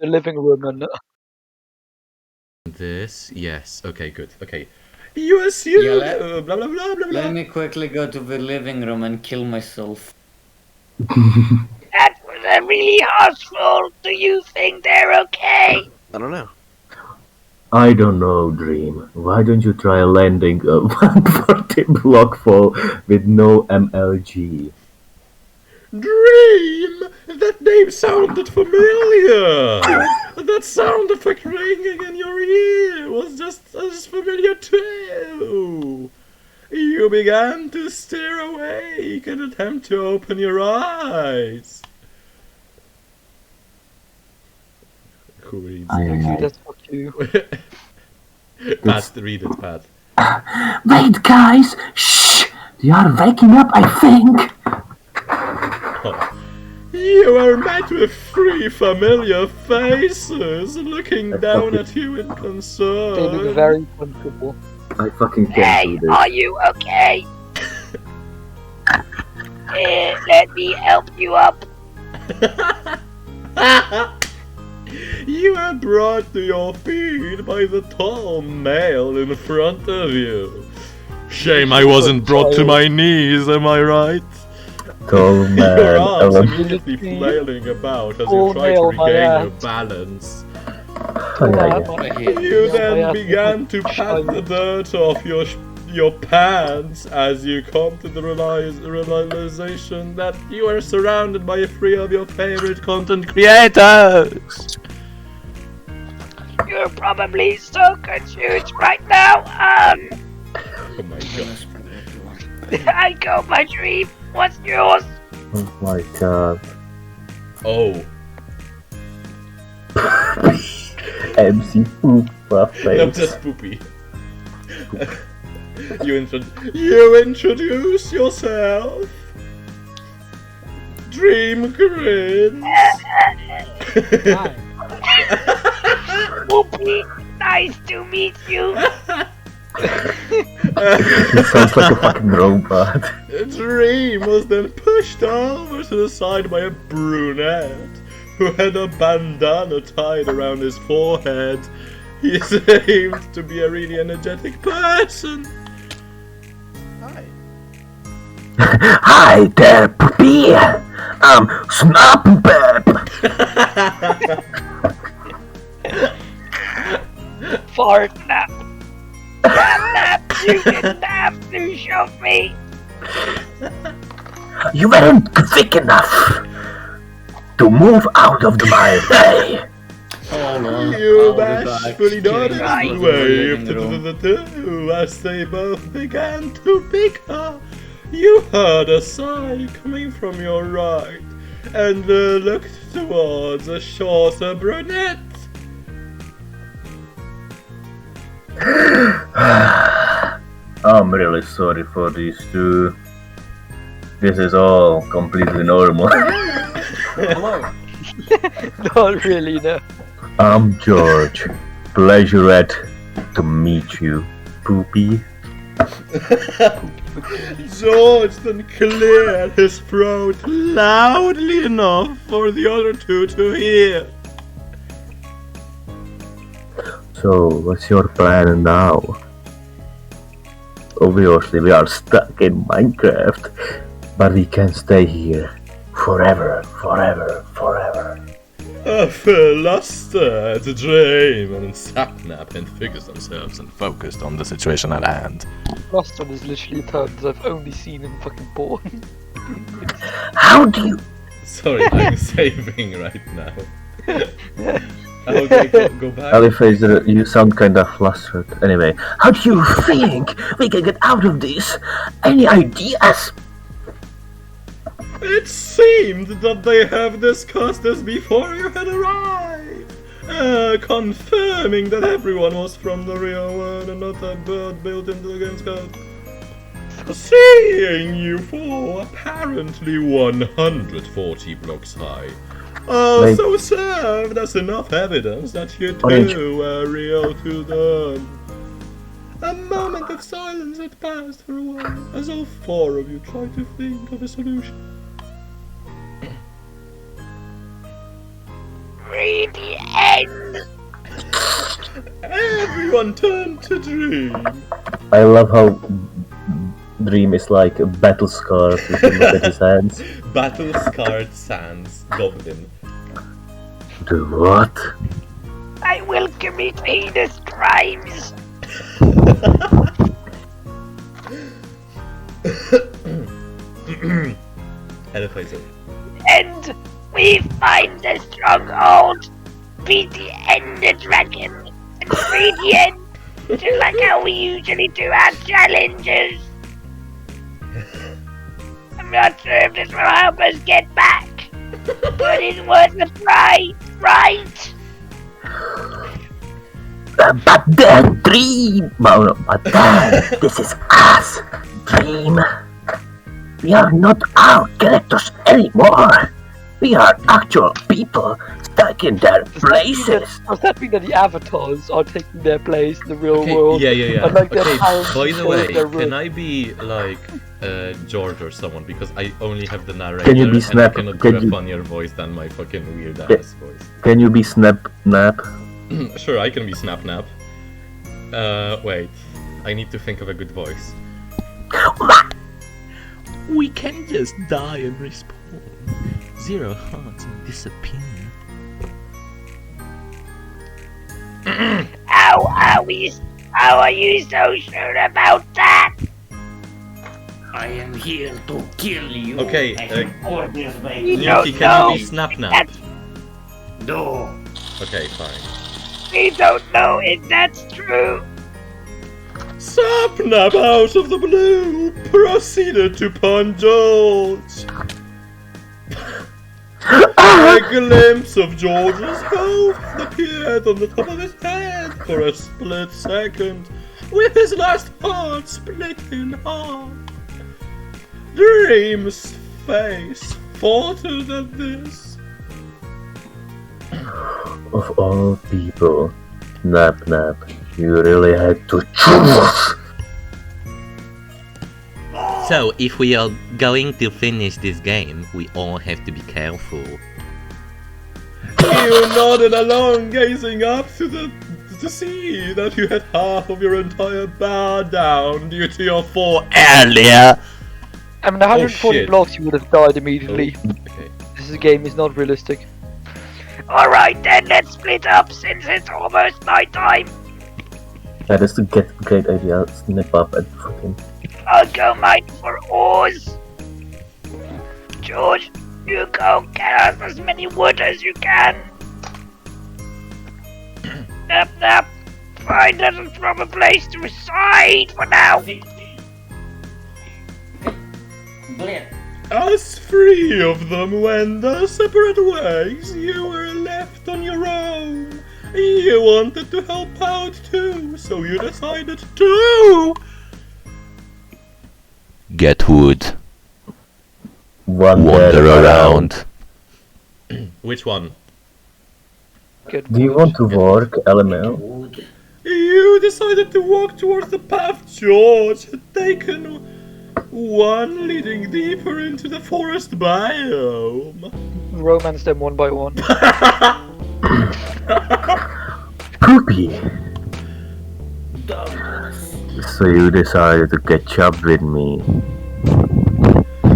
the living room and... This, yes. Okay, good. Okay. You assume... Yeah, blah, blah, blah, blah, blah. Let me quickly go to the living room and kill myself. That was a really harsh fall. Do you think they're okay? I don't know. I don't know, Dream. Why don't you try landing a 140 block fall with no MLG? Dream! That name sounded familiar! That sound effect ringing in your ear was just as familiar too! You began to stare awake and attempt to open your eyes. Who reads it? That's fuck you. Pat, read it, Pat. Wait, guys! Shh! They are waking up, I think! Oh. You are met with 3 familiar faces looking down at you in They look concern. very comfortable. I fucking can't Hey, do this. are you okay? Let me help you up. You are brought to your feet by the tall male in front of you. Shame I wasn't brought to my knees, am I right? Tall man. Your arms Ellen. immediately flailing about as you Oh, try to nail my regain your ass. balance. Yeah. You then began to pat the dirt off your pants as you come to the realization that you are surrounded by 3 of your favorite content creators. You're probably so confused right now. Oh my god. I got my dream. What's yours? Oh my god. Oh. MC Poop No, face. just poopy. You introduce yourself. Dream grins. Whoopie, nice to meet you. He sounds like a fucking robot. Dream was then pushed over to the side by a brunette who had a bandana tied around his forehead. He seemed to be a really energetic person. Hi. Hi there, puppy! I'm Snap Pep! Fart nap. Nap, you didn't have to shove me. You weren't quick enough to move out of my way. You bashfully nodded and waved to the 2 as they both began to bicker. You heard a sigh coming from your right and looked towards a shorter brunette. I'm really sorry for these 2. This is all completely normal. Hello. Not really, no. I'm George. Pleasured to meet you, Poopy. George then cleared his throat loudly enough for the other 2 to hear. So, what's your plan now? Obviously, we are stuck in Minecraft, but we can stay here forever, forever, forever. A flustered Dream and Sapnap and figures themselves and focused on the situation at hand. Ruston is literally terms I've only seen in fucking porn. How do you... Sorry, I'm saving right now. Okay, go back. Alifazer, you sound kinda flustered. Anyway, how do you think we can get out of this? Any ideas? It seemed that they have discussed this before you had arrived, confirming that everyone was from the real world and not a bird built into the game's code. Seeing you fall apparently 140 blocks high also served as enough evidence that you two were real to them. A moment of silence had passed for a while as all 4 of you tried to think of a solution. read the end. Everyone turn to Dream. I love how Dream is like a battle scar if you look at his hands. Battle scarred Sans Goblin. Do what? I will commit heinous crimes. Elevator. And we find the stronghold, beat the Ender Dragon, and free the end, just like how we usually do our challenges. I'm not sure if this will help us get back, but it's worth a try, right? But then, Dream! No, but then, this is us, Dream. We are not our characters anymore. We are actual people stuck in their places. Does that mean that the avatars are taking their place in the real Okay, world? yeah. And, like, their Okay, parents by the control way, their can will? I be like George or someone? Because I only have the narrator Can you be and Snap? I cannot Can do a you- funnier voice than my fucking weird Yeah. ass voice. Can you be Snap Nap? Sure, I can be Snap Nap. Wait. I need to think of a good voice. We can just die and respawn. 0 hearts and disappear. How are you so sure about that? I am here to kill you. Okay, I have orders by You you. don't Yuki, can you know. be Snap Nap? That's, No. Okay, fine. we don't know if that's true. Sapnap out of the blue proceeded to punch George. A glimpse of George's health appeared on the top of his head for a split second, with his last heart split in half. Dream's face faltered at this. Of all people, Nap Nap, you really had to choose. So, if we are going to finish this game, we all have to be careful. You nodded along, gazing up to see that you had half of your entire bar down due to your fall earlier. I mean, 140 shit. blocks, you would have died immediately. Okay. This game is not realistic. Alright then, let's split up since it's almost night time. That is a great idea. Snip up and fucking. I'll go mine for oars. George, you go get us as many wood as you can. Nap Nap, find us a proper place to reside for now. Blip. As three of them went their separate ways, you were left on your own. You wanted to help out too, so you decided to Get wood, Wander around. Which one? Good. Do you want to work, LML? Wood. You decided to walk towards the path George had taken, one leading deeper into the forest biome. Romance them one by one. Poopy! Douglas. So you decided to catch up with me.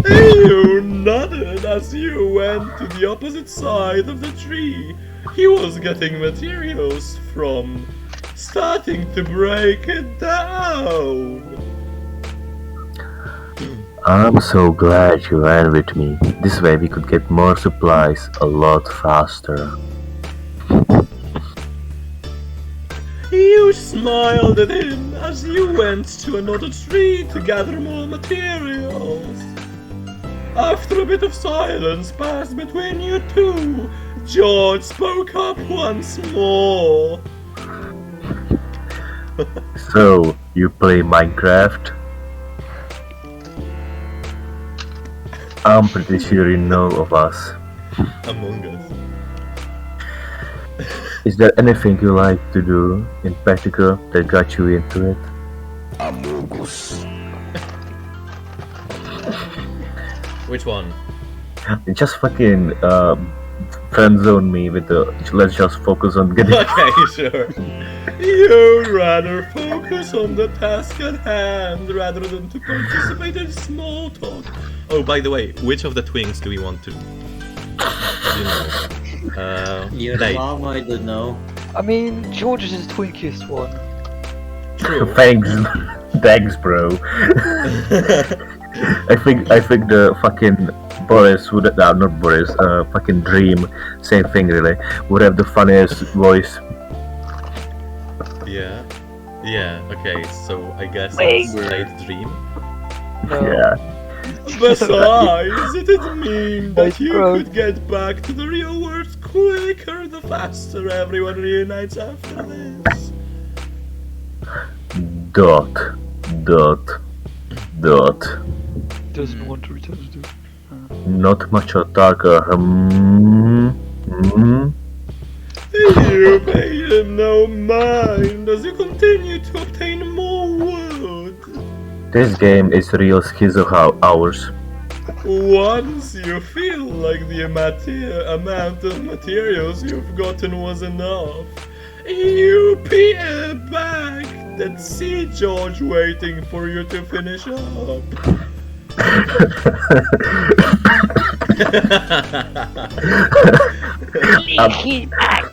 You nodded as you went to the opposite side of the tree. He was getting materials from, starting to break it down. I'm so glad you ran with me. This way we could get more supplies a lot faster. You smiled at him as you went to another tree to gather more materials. After a bit of silence passed between you two, George spoke up once more. So, you play Minecraft? I'm pretty sure you know of us. Among Us. Is there anything you like to do in particular that got you into it? Which one? Just fucking friend zone me with the. Let's just focus on getting. Okay, sure. You'd rather focus on the task at hand rather than to participate in small talk. Oh, by the way, which of the twinks do we want to? You know. Your Dave. mom, I don't know. I mean, George is his twinkiest one. True. Thanks, bro. I think the fucking Boris would not Boris, fucking Dream, same thing really, would have the funniest voice. Yeah. Yeah, okay, so I guess Wait. it's played Dream. No. Yeah. Besides, it'd mean that you Bro. could get back to the real world quicker the faster everyone reunites after this. Dot. Doesn't want to return to do. Not much darker. You pay him no mind as you continue to obtain more wood. This game is real schizo hours. Once you feel like the amount of materials you've gotten was enough, you peer back and see George waiting for you to finish up. Leaky back.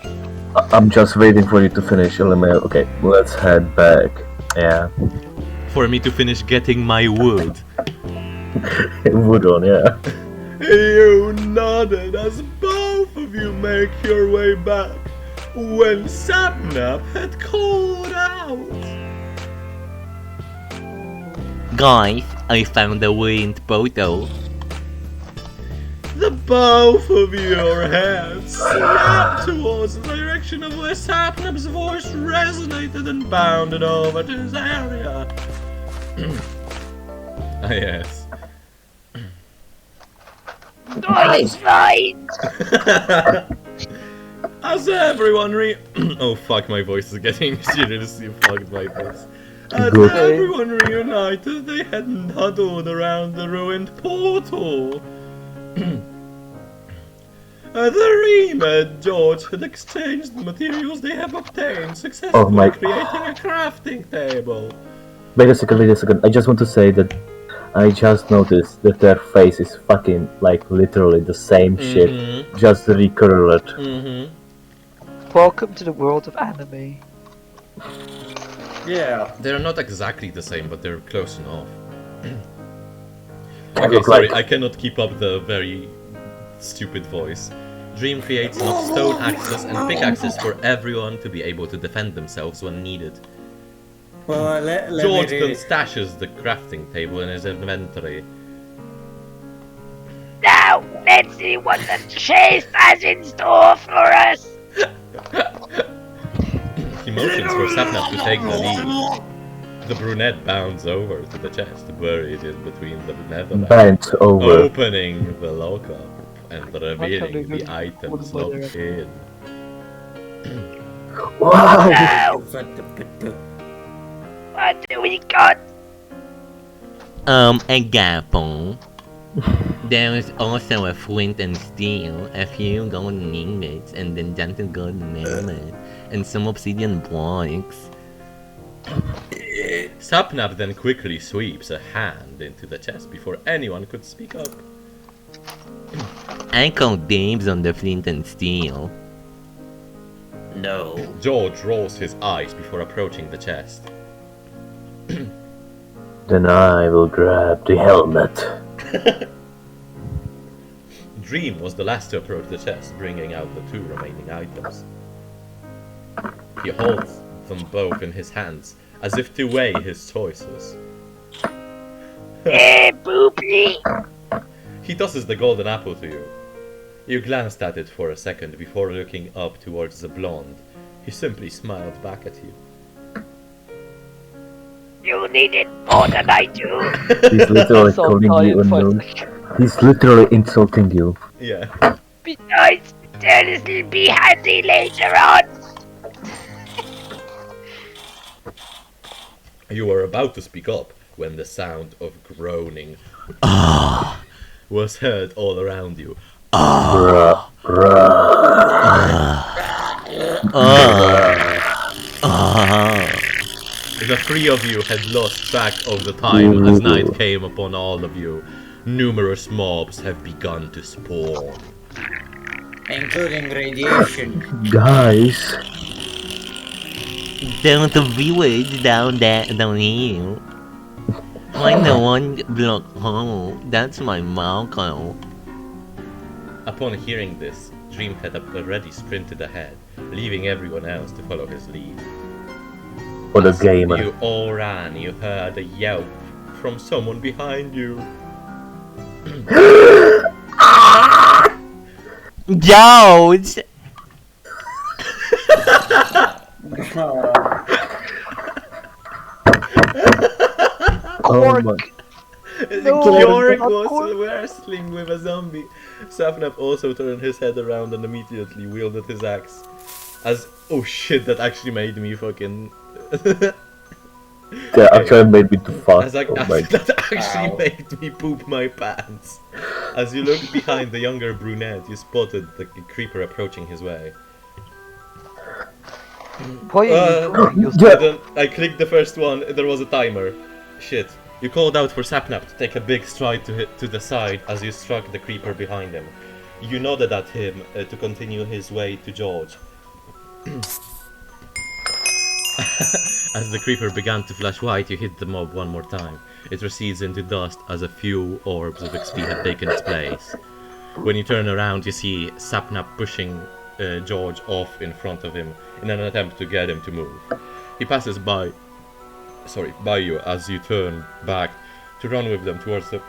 I'm just waiting for you to finish, LML. Okay, let's head back. Yeah. For me to finish getting my wood. Wood on, yeah. You nodded as both of you make your way back when Sapnap had called out. Guys, I found a way in Poto. The both of your heads snapped towards the direction of where Sapnap's voice resonated and bounded over to his area. Ah, yes. Nice find. As everyone oh fuck, my voice is getting seriously fucked by this. As Good. everyone reunited, they had huddled around the ruined portal. The Reem and George had exchanged the materials they have obtained, successfully creating a crafting table. Wait a second. I just want to say that I just noticed that their face is fucking, like, literally the same shit, just recolored. Welcome to the world of anime. Yeah. They're not exactly the same, but they're close enough. They Okay, look sorry, like- I cannot keep up the very stupid voice. Dream creates enough stone axes and pickaxes for everyone to be able to defend themselves when needed. Well, let George me then read it. stashes the crafting table in his inventory. Now, let's see what the chase has in store for us. He motions for Sapnap to take the lead. The brunette bounds over to the chest buried in between the netherrack, Bent over. opening the lockup and revealing the items locked in. Wow! Now, what do we got? A gapple. There is also a flint and steel, a few golden ingots, and then enchanted golden helmet, and some obsidian blocks. Sapnap then quickly sweeps a hand into the chest before anyone could speak up. I call dibs on the flint and steel. No. George rolls his eyes before approaching the chest. Then I will grab the helmet. Dream was the last to approach the chest, bringing out the two remaining items. He holds them both in his hands, as if to weigh his choices. Boopy. He tosses the golden apple to you. You glanced at it for a second before looking up towards the blonde. He simply smiled back at you. You need it more than I do. He's literally So calling you tired, unknown. fuck. He's literally insulting you. Yeah. Besides, this'll be handy later on. You were about to speak up when the sound of groaning was heard all around you. Bruh. The three of you had lost track of the time as night came upon all of you. Numerous mobs have begun to spawn. Including radiation. Guys. There's a village down here. Find the 1 block hole. That's my marker. Upon hearing this, Dream had already sprinted ahead, leaving everyone else to follow his lead. For the As gamer. you all ran, you heard a yelp from someone behind you. George! Oh my. Kjork not was Cork. wrestling with a zombie. Sapnap also turned his head around and immediately wielded his axe. As oh shit, that actually made me fucking. That actually made me too fast. That actually made me poop my pants. As you looked behind the younger brunette, you spotted the creeper approaching his way. Why are you doing your I clicked the first one. There was a timer. Shit. You called out for Sapnap to take a big stride to the side as you struck the creeper behind him. You nodded at him to continue his way to George. As the creeper began to flash white, you hit the mob one more time. It recedes into dust as a few orbs of XP had taken its place. When you turn around, you see Sapnap pushing George off in front of him in an attempt to get him to move. He passes by you as you turn back to run with them towards the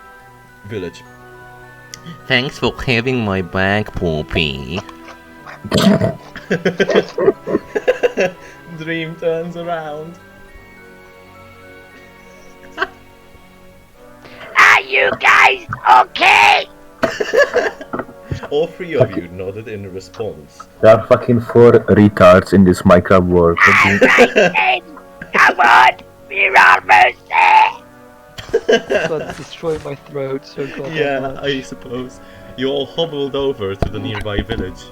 village. Thanks for having my back, Poppy. Dream turns around. Are you guys okay? All three of you nodded in response. There are fucking 4 retards in this Minecraft world. Alright then. Come on. We're almost there. God, destroy my throat so god. Yeah, I suppose. You all hobbled over to the nearby village.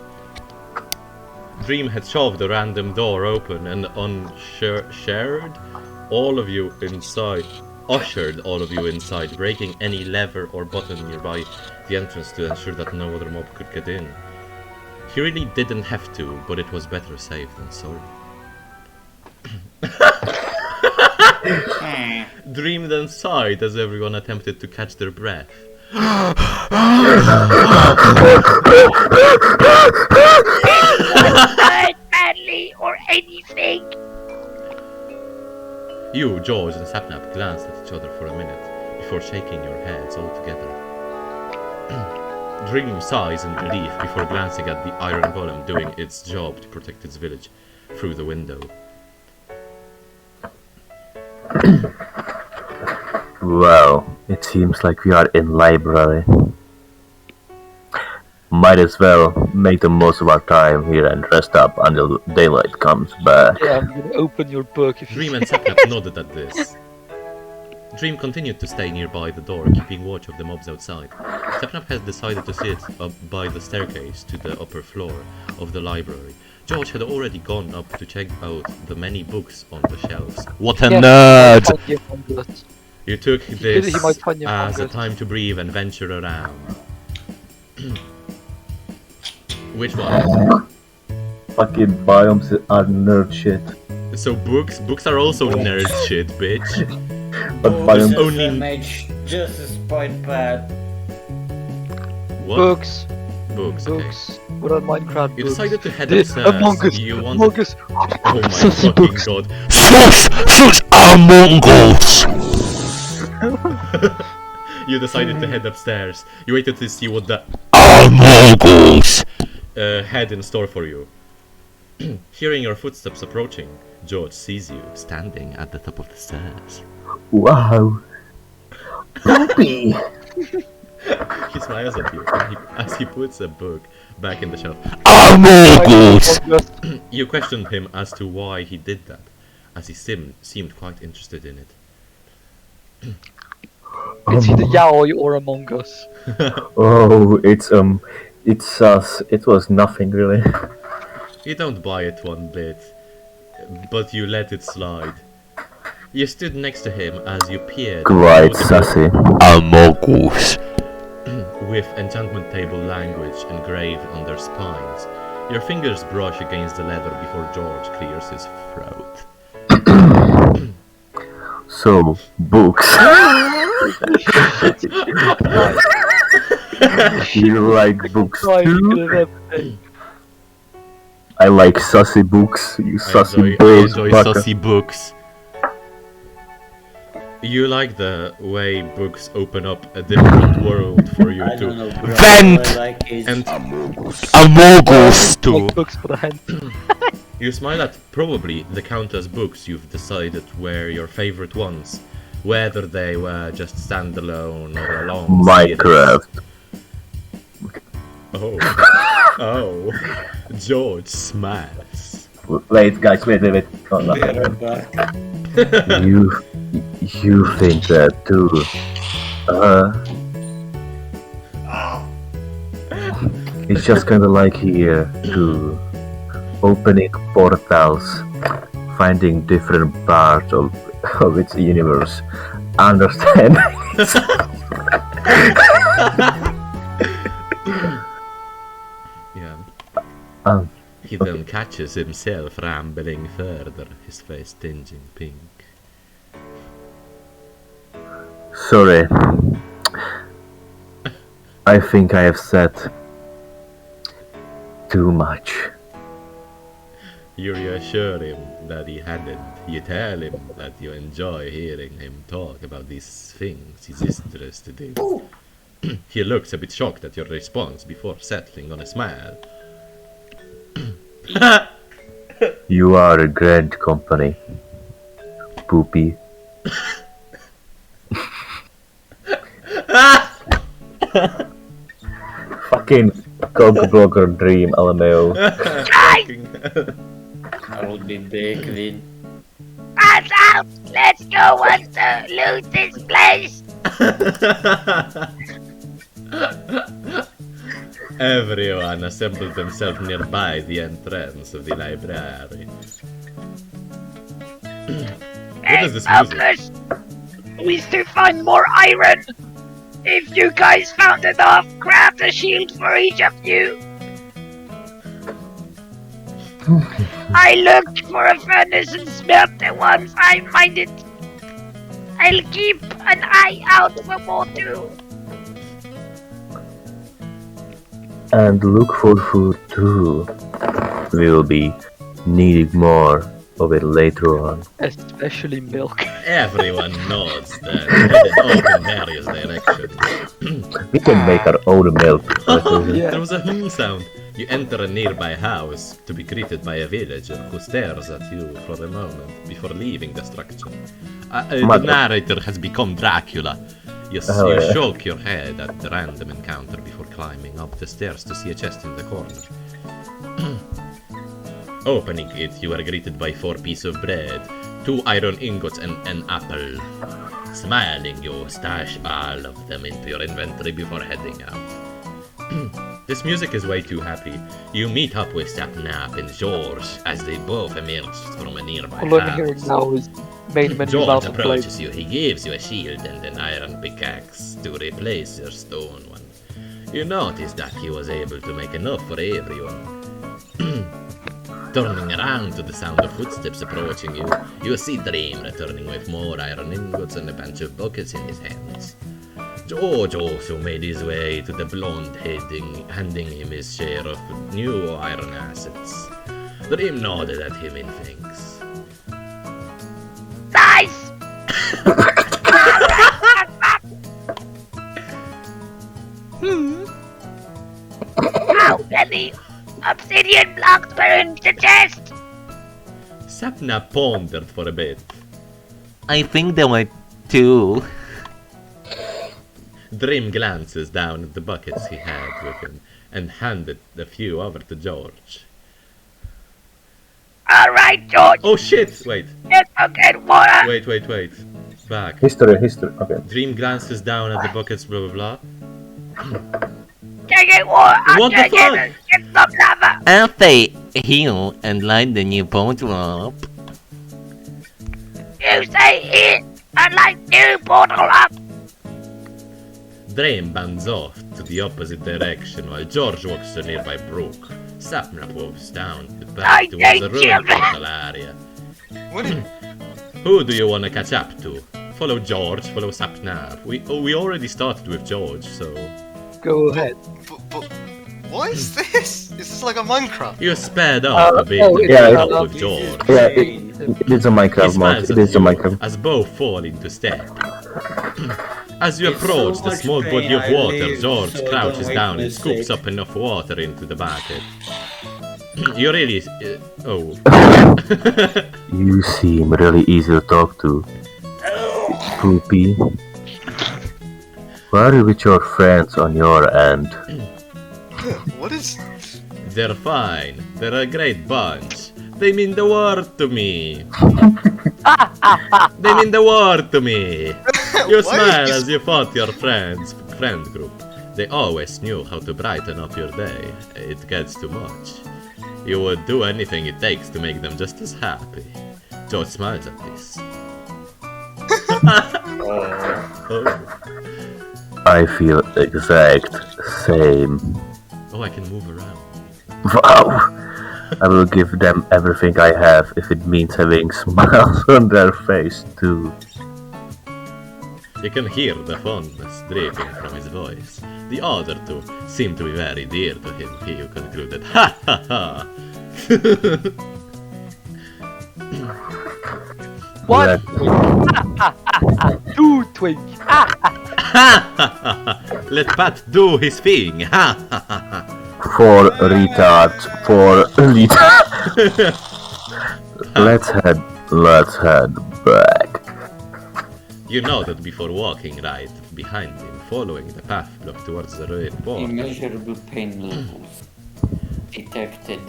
Dream had shoved a random door open and ushered all of you inside, breaking any lever or button nearby the entrance to ensure that no other mob could get in. He really didn't have to, but it was better safe than sorry. Dream then sighed as everyone attempted to catch their breath. Hurt badly or anything. You, George, and Sapnap glanced at each other for a minute before shaking your heads all together. Dream sighs in relief before glancing at the iron golem doing its job to protect its village through the window. Well, it seems like we are in library. Might as well make the most of our time here and rest up until daylight comes back. Yeah, I'm gonna open your book if you Dream and Sapnap nodded at this. Dream continued to stay nearby the door, keeping watch of the mobs outside. Sapnap has decided to sit up by the staircase to the upper floor of the library. George had already gone up to check out the many books on the shelves. What a nerd! You took this he might find you as a hungry. time to breathe and venture around. Which one? Fucking biomes are nerd shit. So books are also nerd shit, bitch. But There's biomes only Mage, just as point bad. what? Books, Books. Okay. books. What are Minecraft You books? decided to head This upstairs. Among Us, You Among wanted. Us. Oh my Sussy fucking books. god! Sus Among Us! You decided to head upstairs. You waited to see what the Among Us! had in store for you. Hearing your footsteps approaching, George sees you standing at the top of the stairs. wow. Poppy! He smiles at you as he puts a book back in the shelf. Among Us! You questioned him as to why he did that, as he seemed quite interested in it. It's either Yaoi or Among Us. Oh, it's It's us. It was nothing really. You don't buy it one bit, but you let it slide. You stood next to him as you peered Quite through the sassy. Amogus. with enchantment table language engraved on their spines. Your fingers brush against the leather before George clears his throat. So, books. You like books Why you too? could have had- I like sassy books, you I sassy enjoy baka. saucy books. You like the way books open up a different world for you I don't know, bro. Vent! All I like is And Amogus too. Make books for the hand. you smile at probably the countless books you've decided were your favorite ones, whether they were just standalone or along Minecraft. Oh, oh, George smiles. Wait, guys, wait. Oh, no. we're back. You think that too? It's just kind of like here too, opening portals, finding different parts of its universe, understanding. Yeah. Um, He then catches himself rambling further, his face tinging pink. Sorry. I think I have said too much. You reassure him that he hadn't. You tell him that you enjoy hearing him talk about these things he's interested in. He looks a bit shocked at your response before settling on a smile. You are a grand company. Poopy. Fucking Coke-Blogger Dream, LMAO. I will be back then. Pass out! Let's go want to loot this place! Everyone assembled themselves nearby the entrance of the library. What is this music? Smokers! We still find more iron! If you guys found enough, craft a shield for each of you! I looked for a furnace and smelt the ones I minded. I'll keep an eye out for more too. And look for food too. We'll be needing more of it later on. Especially milk. Everyone nods then, headed off in various directions. We can make our own milk. Yeah. There was a sound. You enter a nearby house to be greeted by a villager who stares at you for a moment before leaving the structure. The Mother. narrator has become Dracula. You Oh, yeah. shook your head at the random encounter before climbing up the stairs to see a chest in the corner. Opening it, you are greeted by 4 pieces of bread, 2 iron ingots and an apple. Smiling, you stash all of them into your inventory before heading out. This music is way too happy. You meet up with Sapnap and George as they both emerge from a nearby All I'm hearing house. now is main menu George mouth and blade. approaches you. He gives you a shield and an iron pickaxe to replace your stone one. You notice that he was able to make enough for everyone. Turning around to the sound of footsteps approaching you, you see Dream returning with more iron ingots and a bunch of buckets in his hands. George also made his way to the blonde handing him his share of new iron assets. Dream nodded at him in thanks. Nice! How many obsidian blocks were in the chest? Sapna pondered for a bit. I think there were 2. Dream glances down at the buckets he had with him and handed a few over to George. Alright, George, Oh shit! Wait, let's go get water! wait. Back. History. Okay. Dream glances down at the buckets, blah blah blah. drinking water. I'm What the drinking fuck? it. It's not lava. I'll stay here and light the new portal up. You say it. I like new portal up. Dream bounds off to the opposite direction while George walks to a nearby brook. Sapnap moves down the I path towards hate the ruined children. portal area. What is... Who do you want to catch up to? Follow George, follow Sapnap. We already started with George, so... Go ahead. But what is this? Is this like a Minecraft? You sped up a bit oh, to yeah, keep yeah. up with George. Yeah, it is a He Minecraft mod. smiles It at is a you Minecraft. as both fall into step. As you It's approach so the much small body pain, of I water, live, George so crouches don't down make and scoops mistake. up enough water into the bucket. You really... oh. You seem really easy to talk to. Poopy. Why are you with your friends on your end? What is... They're fine. They're a great bunch. They mean the world to me. They mean the world to me. You Why smile is- as you fought your friend group. They always knew how to brighten up your day. It gets too much. You would do anything it takes to make them just as happy. George smiles at this. Oh. I feel exact same. Oh, I can move around. Wow! I will give them everything I have if it means having smiles on their face too. You can hear the fondness dripping from his voice. The other two seem to be very dear to him, he concluded. Ha ha ha! What? Let- Two twinks. Ha ha ha! Let Pat do his thing! Ha ha ha ha! For retards, for retards. Let's head back. You know that before walking right behind him, following the path block towards the ruined port. Immeasurable pain levels detected.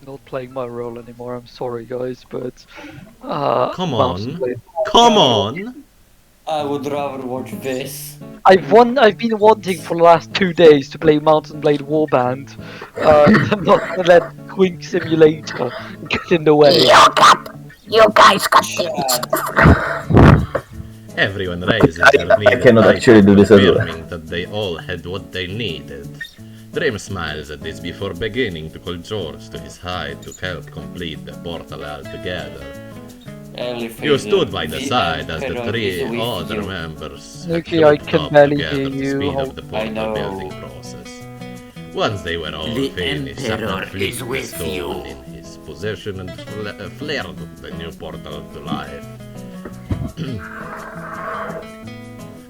Not playing my role anymore. I'm sorry, guys, but Come Mountain on! Blade. Come on! I would rather watch this. I've been wanting for the last 2 days to play Mountain Blade Warband. I'm not gonna let Twink Simulator get in the way. You guys got Everyone raises their needed cannot actually do this as well. confirming that they all had what they needed. Dream smiles at this before beginning to call George to his side to help complete the portal altogether. You stood by the side as the three other members Okay, grouped I can up barely together hear to you. speed up the I portal know. building process. Once they were all The finished, Emperor Sapna is flipped the with stone you. in his possession and flared the new portal to life.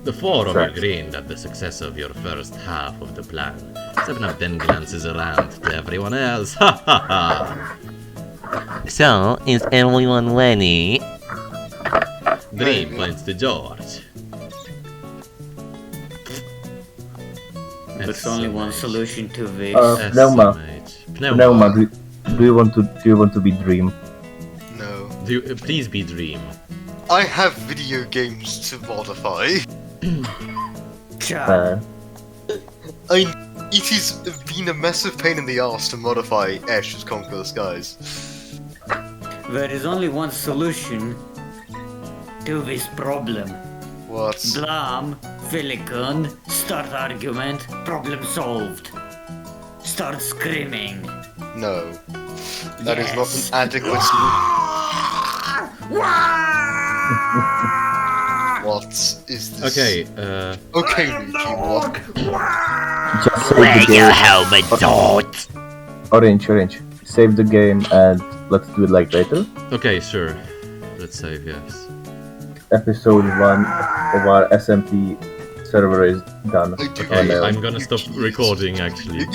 The four of you grinned at the success of your first half of the plan. Sapna then glances around to everyone else. Ha ha ha! So, is everyone ready? Dream points to George. There's only one solution to this. Pneuma. Pneuma. Do you want to be Dream? No. Please be Dream. I have video games to modify. Cha. It has been a massive pain in the ass to modify Ash's Conquer the Skies. There is only one solution to this problem. What? Blam, Filicon, start argument, problem solved. Start screaming. No. That is not Yes. an adequate solution. What is this? Okay, Okay, Luigi, what? Just save the game. helmet, George? Orange. Save the game and let's do it like later. okay, sure. Let's save, yes. Episode 1 of our SMP server is done. I do Okay, no. I'm gonna stop recording actually.